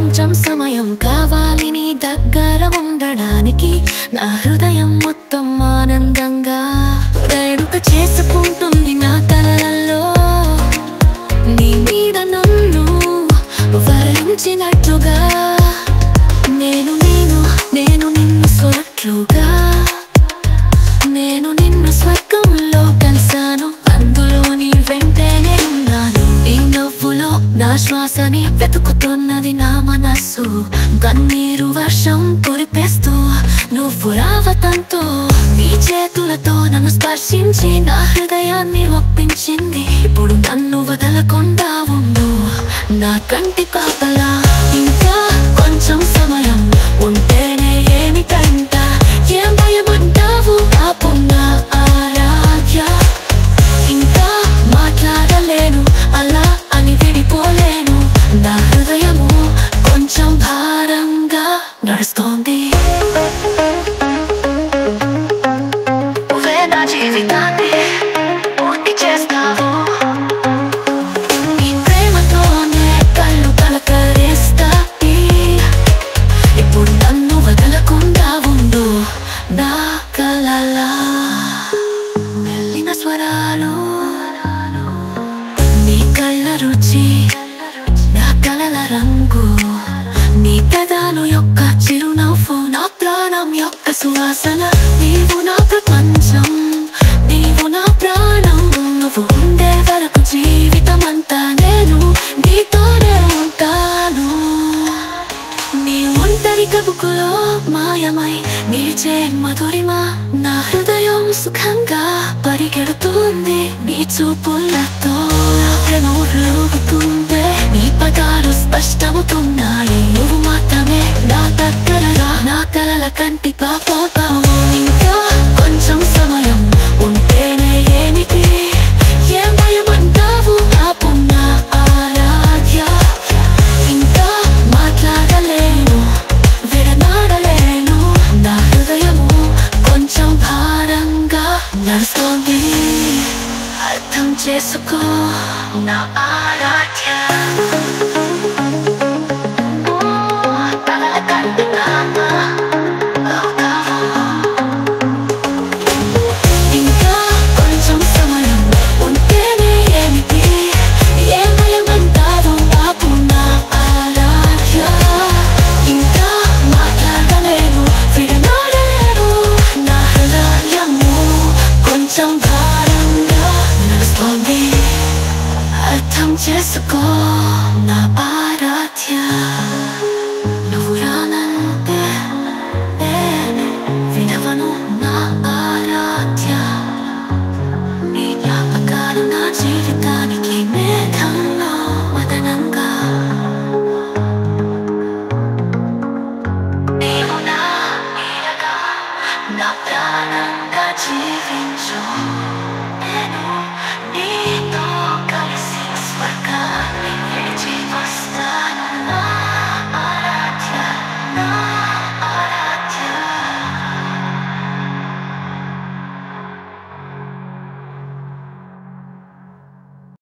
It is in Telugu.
కొంచెం సమయం కావాలి నీ దగ్గర ఉండడానికి. నా హృదయం మొత్తం ఆనందంగా వేడుక చేసుకుంటుంది నా కలలలో. నీ మీద నన్ను వరించినట్లుగా నేను నిన్ను స్వర్గంగా, నేను నిన్ను స్వర్గంలో కలిసాను. అందులో నీ వెంటనే ఉన్నాను. నీ నవ్వులో నా శ్వాసని వెతుకుతున్నది నా మనస్సు. కన్నీరు వర్షం కురిపేస్తూ నువ్వు రావటంతో నీ చేతులతో నన్ను స్పర్శించి నా హృదయాన్ని ఒప్పించింది. ఇప్పుడు నన్ను వదలకుండా ఉండు నా కంటి కాపలా. ఇంకా కొంచెం సమయం ఉంటేనే ఏమిటంట, ఏం భయమంటావు ఆపు నా ఆరాధ్య. ఇంకా మాట్లాడలేను అలా అని విడిపోలేను. నా హృదయము కొంచెం భారంగా నడుస్తోంది. నువ్వే నా జీవితాన్ని పూర్తి చేస్తావు. నీ ప్రేమతోనే కళ్ళు పలకరిస్తాయి. ఇప్పుడు నన్ను వదలకుండా ఉండు నా కలలా. మెల్లిన స్వరాలు, నీ కళ్ళ రుచి, నా కలల రంగు, నీ పెదాలు యొక్క చిరునవ్వు, నా ప్రాణం యొక్క సువాసన. నీవు నా ప్రపంచం, నీవు నా ప్రాణం. నువ్వు ఉండే వరకు జీవితమంతా నేను నీతోనే ఉంటాను. నీ ఒంటరి గబుకులో మాయమై నిలిచే మధురిమ, నా హృదయం సుఖంగా పరిగెడుతుంది. నీ చూపులతో నా ప్రేమ ఊరుతుంది. నీ పదాలు స్పష్టమవుతున్నాయి. నువ్వు మాత్రమే నా దగ్గరగా నా కలల కంటి పాపవు. ఇంకా కొంచెం సమయం ఉంటేనే ఏమిటి, ఏం భయమంటావు ఆపు నా ఆరాధ్య. ఇంకా మాట్లాడలేను విడనాడలేను. నా హృదయము కొంచెం భారంగా నడుస్తోంది. అర్థం చేసుకో నా ఆరాధ్య. కలల కంటి నాన్న అవుతావు. ఇంకా కొంచెం సమయం ఉంటేనే ఏమిటి, ఏం భయమంటావు ఆపు నా ఆరాధ్య. ఇంకా మాట్లాడలేను విడనాడలేను. నా హృదయము కొంచెం భారంగా నడుస్తోంది. అర్థం చేసుకో నా ఆరాధ్య. నువ్వు రానంటే నేనే వినవను నా ఆరాధ్య. నీ జ్ఞాపకాలు నా జీవితానికి మేఘంలో మదనంగా. నీవు నా నీడగా నా ప్రాణంగా జీవించు.